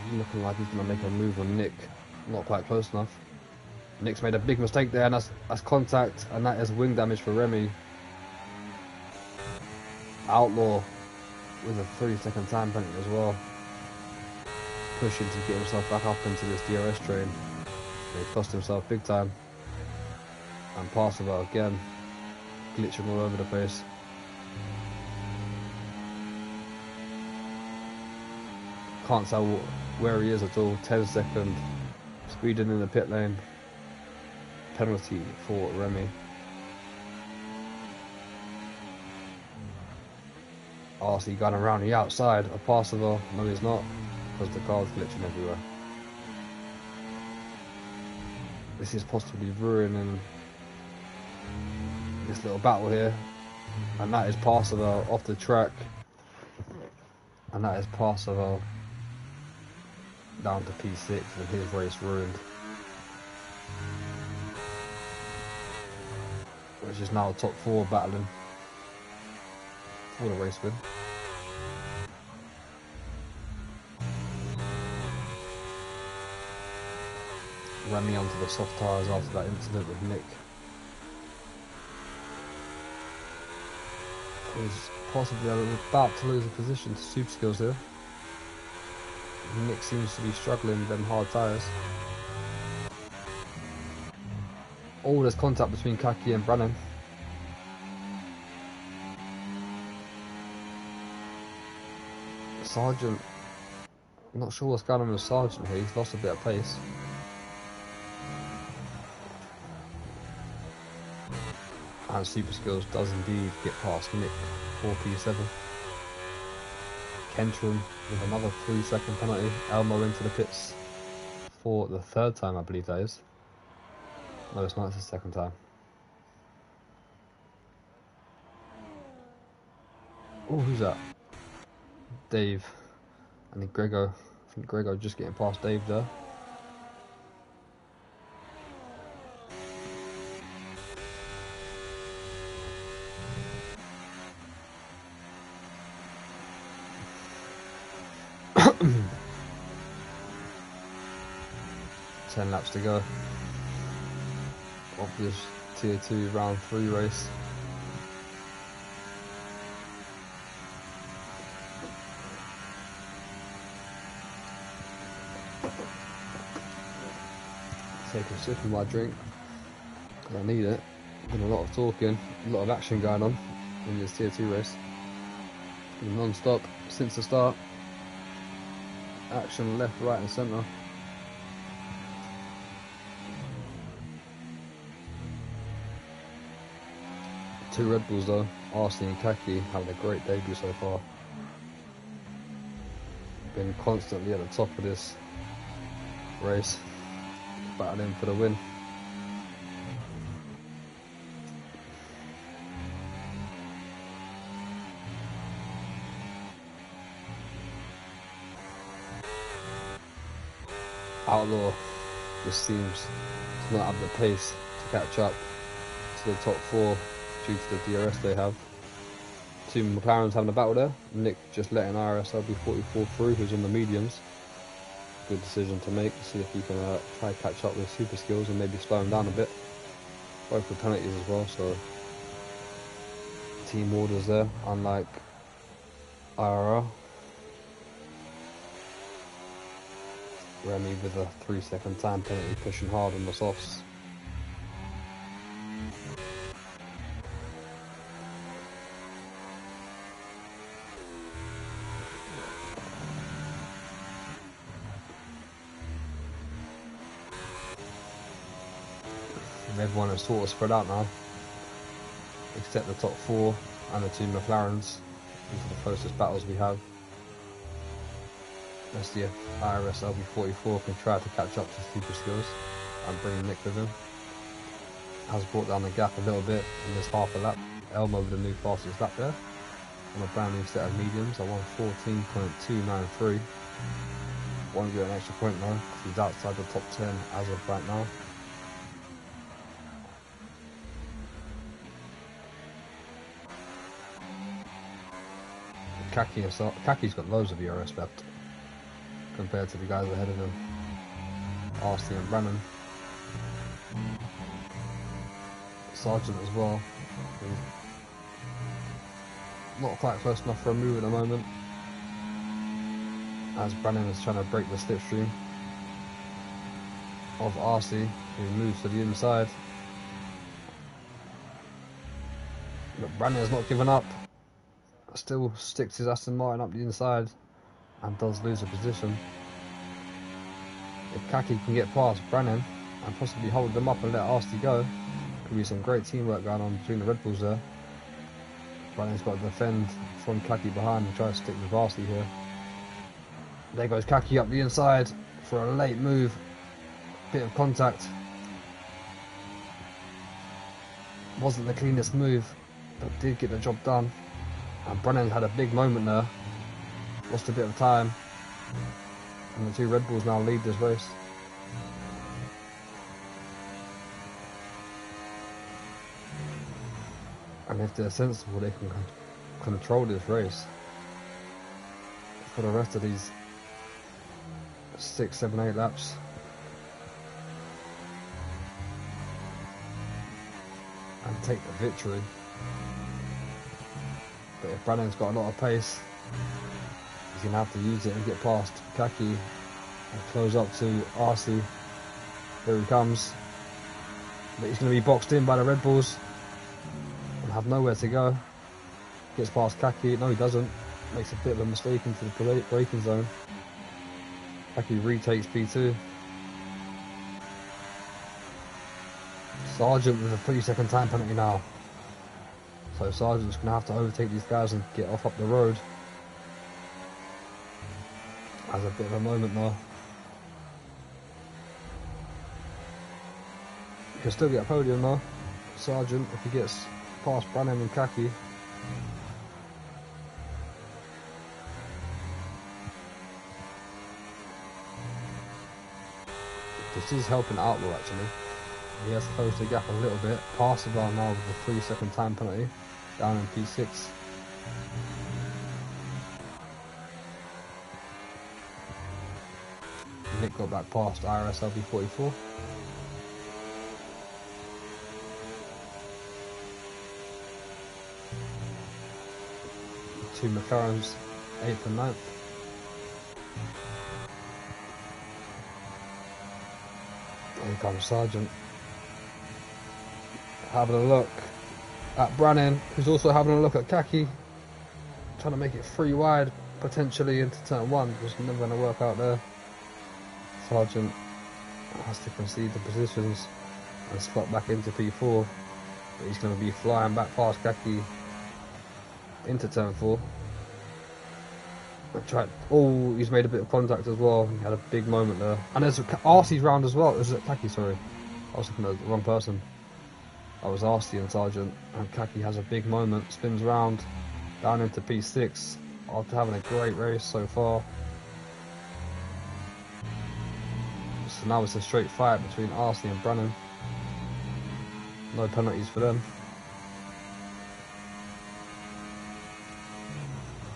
He's looking like he's going to make a move on Nick. Not quite close enough. Nick's made a big mistake there, and that's contact, and that is wing damage for Remy. Outlaw with a 3-second time penalty as well. Pushing to get himself back up into this DRS train. He cost himself big time. And Parseval again, glitching all over the place. Can't tell where he is at all. 10 second, speeding in the pit lane. penalty for Remy. RC going around the outside of Parsifal. No, he's not, because the car's glitching everywhere. This is possibly ruining this little battle here. And that is Parsifal off the track. And that is Parsifal down to P6 and his race ruined. Which is now top 4 battling for the race win. Remy onto the soft tyres after that incident with Nick. He's possibly about to lose a position to Super Skills here. Nick seems to be struggling with them hard tyres. Oh, there's contact between Kaki and Brannan. Sargent, I'm not sure what's going on with Sargent here, he's lost a bit of pace. And Super Skills does indeed get past Nick for P7. Kentrum with another 3-second penalty. Elmo into the pits for the 3rd time, I believe that is. No, it's not, it's the 2nd time. Oh, who's that? Dave. And then Grego. I think Grego just getting past Dave there. Ten laps to go of this tier 2 round 3 race. Take a sip of my drink, I need it. Been a lot of talking, a lot of action going on in this tier 2 race. Non-stop since the start. Action left, right and centre. Two Red Bulls though, RC and Kaki, having a great debut so far. Been constantly at the top of this race, battling for the win. Outlaw just seems to not have the pace to catch up to the top 4 due to the DRS they have. Two McLarens having a battle there. Nick just letting IRS LB44 through, who's on the mediums. Good decision to make, see if he can try to catch up with Super Skills and maybe slow him down a bit. Both with penalties as well, so team orders there, unlike IRL. Remy with a 3-second time penalty, pushing hard on the softs. And everyone is sort of spread out now, except the top 4 and the 2 McLarens. These are the closest battles we have. Let's see if IRS LB44 can try to catch up to Super Skills and bring Nick with him. Has brought down the gap a little bit in this half a lap. Elmo with the new fastest lap there on a brand new set of mediums. I won 14.293. Won't get an extra point though, because he's outside the top 10 as of right now. Kaki's got loads of ERS left compared to the guys ahead of him, RC and Brannan. Sargent as well. He's not quite close enough for a move at the moment, as Brannan is trying to break the slipstream of RC, who moves to the inside. But Brannan has not given up. Still sticks his Aston Martin up the inside and does lose a position. If Kaki can get past Brannan, and possibly hold them up and let RC go. Could be some great teamwork going on between the Red Bulls there. Brannan's got to defend from Kaki behind and try to stick with RC here. There goes Kaki up the inside for a late move. Bit of contact. Wasn't the cleanest move, but did get the job done. And Brannan had a big moment there. Lost a bit of time. And the two Red Bulls now lead this race. And if they're sensible, they can control this race for the rest of these 6, 7, 8 laps. And take the victory. But if Brannan's got a lot of pace, he's going to have to use it and get past Kaki and close up to RC. Here he comes. But he's going to be boxed in by the Red Bulls and have nowhere to go. Gets past Kaki. No, he doesn't. Makes a bit of a mistake into the braking zone. Kaki retakes P2. Sargent with a 3-second time penalty now. So Sargent's going to have to overtake these guys and get off up the road. Has a bit of a moment though. He can still get a podium though. Sargent, if he gets past Brannan and Kaki. This is helping Outlaw actually. He has closed the gap a little bit. Past the bar now with a 3-second time penalty. Down in P6. Nick got back past IRS LB44. Two McLarens, 8th and 9th. Here comes Sargent. Having a look at Brannan, who's also having a look at Kaki. Trying to make it 3 wide, potentially into turn 1. Just never going to work out there. Sargent has to concede the positions and slot back into P4. But he's going to be flying back past Kaki into turn 4. Oh, he's made a bit of contact as well. He had a big moment there. And there's RC's round as well. Is it Kaki? Sorry, I was looking at the wrong person. I was RC and Sargent, and Kaki has a big moment. Spins round down into P6 after having a great race so far. So now it's a straight fight between RC and Brannan. No penalties for them.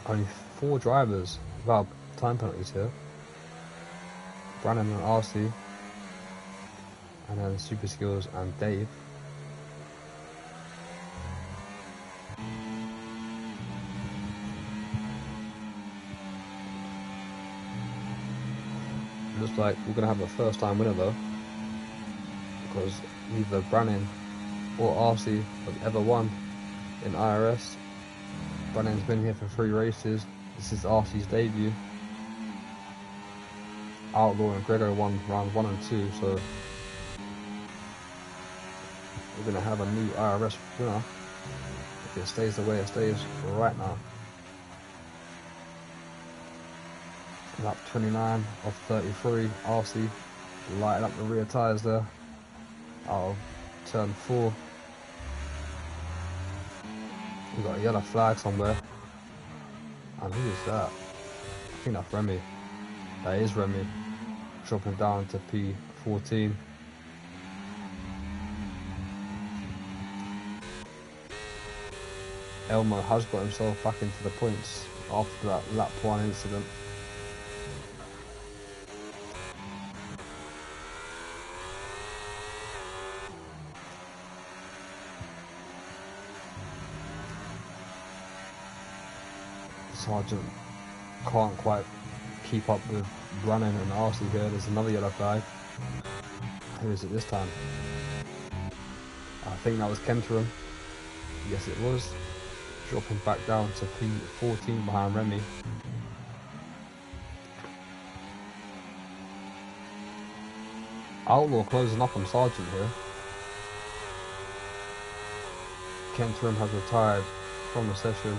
Only 4 drivers without time penalties here. Brannan and RC, and then Super Skills and Dave. Looks like we're going to have a first time winner though, because neither Brannan or RC have ever won in IRS. Brannan's been here for 3 races. This is RC's debut. Outlaw and Gregor won round 1 and 2, so we're going to have a new IRS winner if it stays the way it stays right now. Lap 29 of 33, RC lighting up the rear tyres there out of turn 4. We've got a yellow flag somewhere. And who is that? I think that's Remy. That is Remy. Dropping down to P14. Elmo has got himself back into the points after that lap 1 incident. Sargent can't quite keep up with Brannan and RC here. There's another yellow flag. Who is it this time? I think that was Kenterum. Yes, it was. Dropping back down to P14 behind Remy. Outlaw closing up on Sargent here. Kentrim has retired from the session.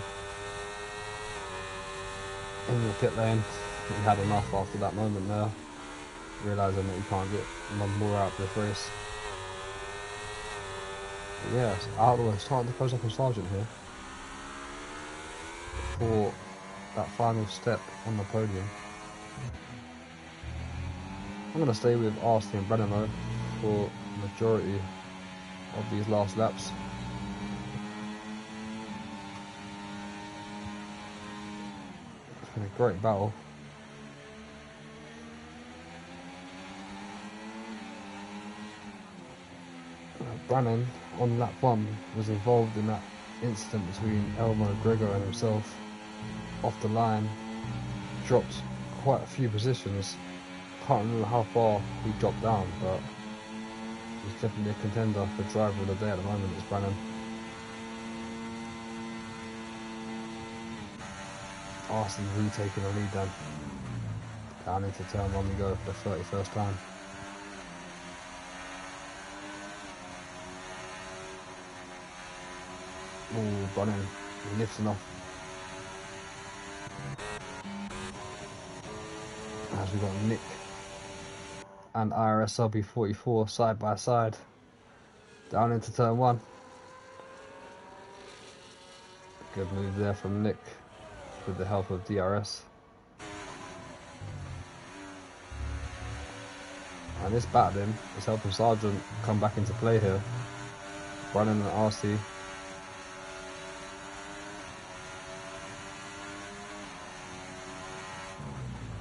In the pit lane, he had enough after that moment there, realising that he can't get none more out of this race. But yes, Outlaw is starting to close up on Sargent here for that final step on the podium. I'm going to stay with Arsty and Brennan though for the majority of these last laps. It's been a great battle. Brennan on lap 1 was involved in that incident between Elmo, Gregor and himself off the line, dropped quite a few positions. Can't remember how far he dropped down, but he's definitely a contender for driver of the day at the moment. It's Brennan. Arsenal retaking the lead then. Down into turn 1 we go for the 31st time. Oh, Brennan lifting off. As we got Nick and IRS LB44 side by side. Down into turn 1. Good move there from Nick with the help of DRS. And this battling is helping Sargent come back into play here. Brennan and RC.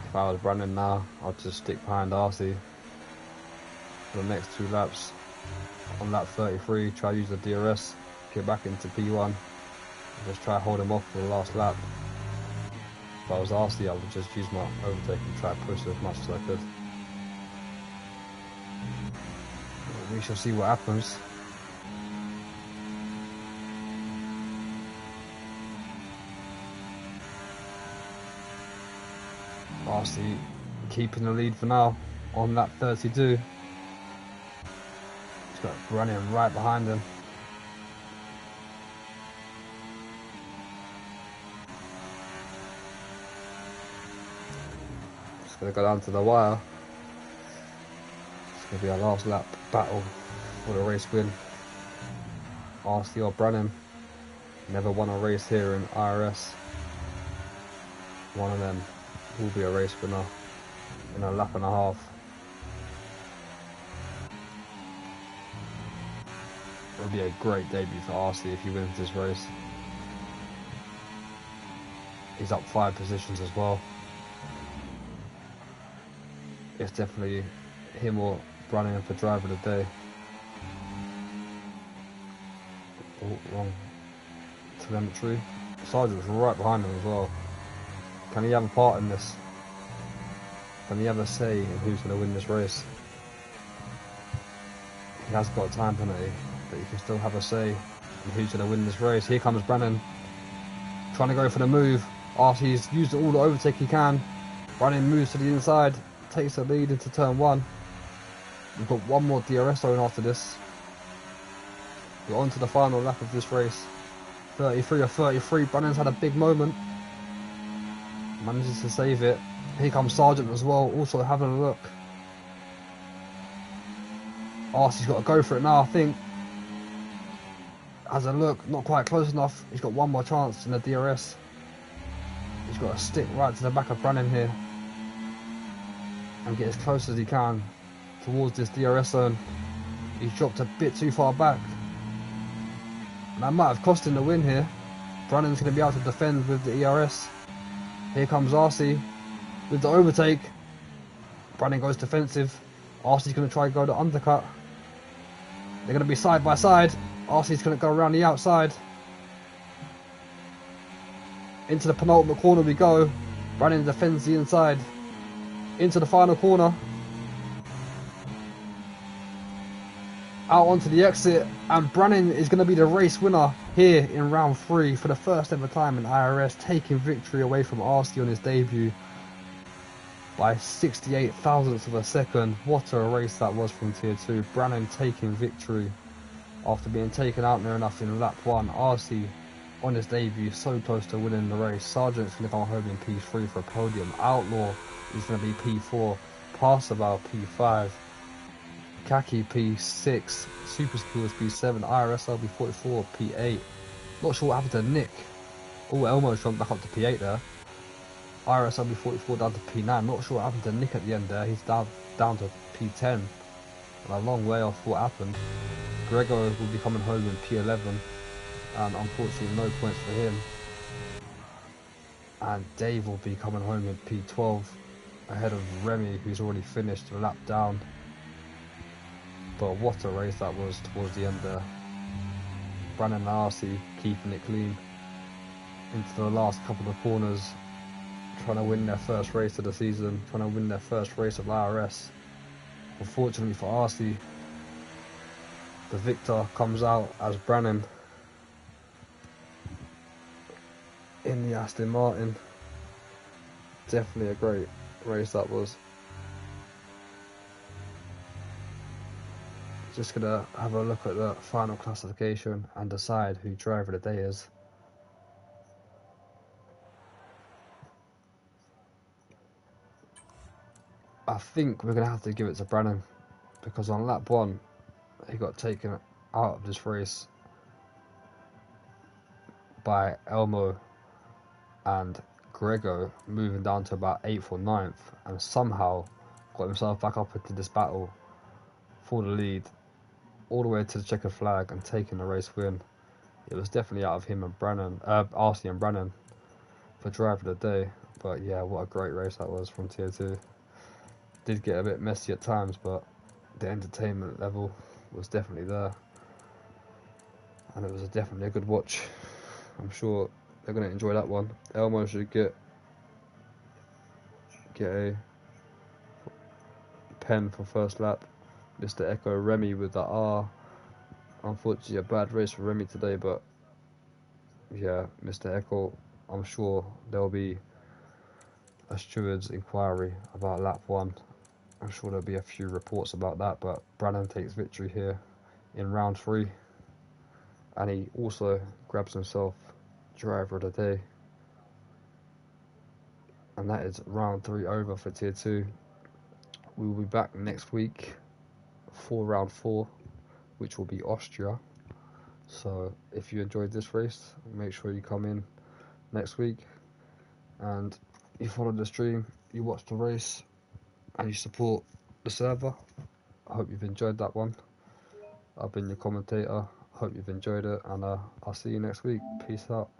If I was Brennan now, I'd just stick behind RC for the next 2 laps. On lap 33, try to use the DRS, get back into P1, and just try to hold him off for the last lap. If I was RC, I would just use my overtake and try to push as much as I could. We shall see what happens. RC keeping the lead for now on lap 32. He's got Brennan right behind him. Just gonna go down to the wire. It's gonna be our last lap battle for the race win. RC or Brennan. Never won a race here in IRS. One of them will be a race winner in a lap and a half. It'll be a great debut for RC if he wins this race. He's up 5 positions as well. It's definitely him or Brennan for driver of the day. Oh, wrong telemetry. Sargent's right behind him as well. Can he have a part in this? Can he have a say in who's going to win this race? He has got a time penalty, but he can still have a say in who's going to win this race. Here comes Brennan, trying to go for the move. After he's used all the overtake he can, Brennan moves to the inside, takes the lead into turn 1. We've got one more DRS zone after this. We're on to the final lap of this race. 33 or 33, Brennan's had a big moment. Manages to save it. Here comes Sargent as well, also having a look. Arcee's got to go for it now, I think. Has a look, not quite close enough. He's got one more chance in the DRS. He's got to stick right to the back of Brennan here and get as close as he can towards this DRS zone. He's dropped a bit too far back. And that might have cost him the win here. Brennan's going to be able to defend with the ERS. Here comes RC with the overtake. Brennan goes defensive. RC's going to try and go the undercut. They're going to be side by side. RC's going to go around the outside. Into the penultimate corner we go. Brennan defends the inside. Into the final corner. Out onto the exit, and Brennan is going to be the race winner here in round 3 for the first ever time in IRS, taking victory away from RC on his debut. by 68 thousandths of a second. What a race that was from Tier 2. Brannan taking victory after being taken out near enough in lap 1. RC on his debut, so close to winning the race. Sargent's going to come home in P3 for a podium. Outlaw is going to be P4. Parseval P5. Kaki P6. Super Skills P7. IRS LB44 P8. Not sure what happened to Nick. Oh, Elmo jumped back up to P8 there. IRS LB44 down to P9. Not sure what happened to Nick at the end there. He's down to P10. And a long way off what happened. Gregor will be coming home in P11. And unfortunately no points for him. And Dave will be coming home in P12 ahead of Remy, who's already finished a lap down. But what a race that was towards the end there. Brannan and RC keeping it clean into the last couple of corners, trying to win their first race of the season, trying to win their first race of IRS. Unfortunately for RC, the victor comes out as Brannan in the Aston Martin. Definitely a great race that was. Just gonna have a look at the final classification and decide who driver of the day is. I think we're gonna have to give it to Brannan, because on lap 1 he got taken out of this race by Elmo and Grego, moving down to about 8th or 9th, and somehow got himself back up into this battle for the lead all the way to the checkered flag and taking the race win. It was definitely out of him and Brannan, RC and Brannan for driver of the day. But yeah, what a great race that was from Tier 2. Did get a bit messy at times, but the entertainment level was definitely there, and it was definitely a good watch. I'm sure they're going to enjoy that one. Elmo should get a pen for first lap. Mr. Echo Remy with the R. Unfortunately a bad race for Remy today, but yeah, Mr. Echo, I'm sure there'll be a steward's inquiry about lap 1. I'm sure there'll be a few reports about that, but Brannan takes victory here in round 3, and he also grabs himself driver of the day. And that is round 3 over for Tier 2. We will be back next week for round 4, which will be Austria. So if you enjoyed this race, make sure you come in next week and you follow the stream, you watch the race, and you support the server. I hope you've enjoyed that one. I've been your commentator. Hope you've enjoyed it, and I'll see you next week. Peace out.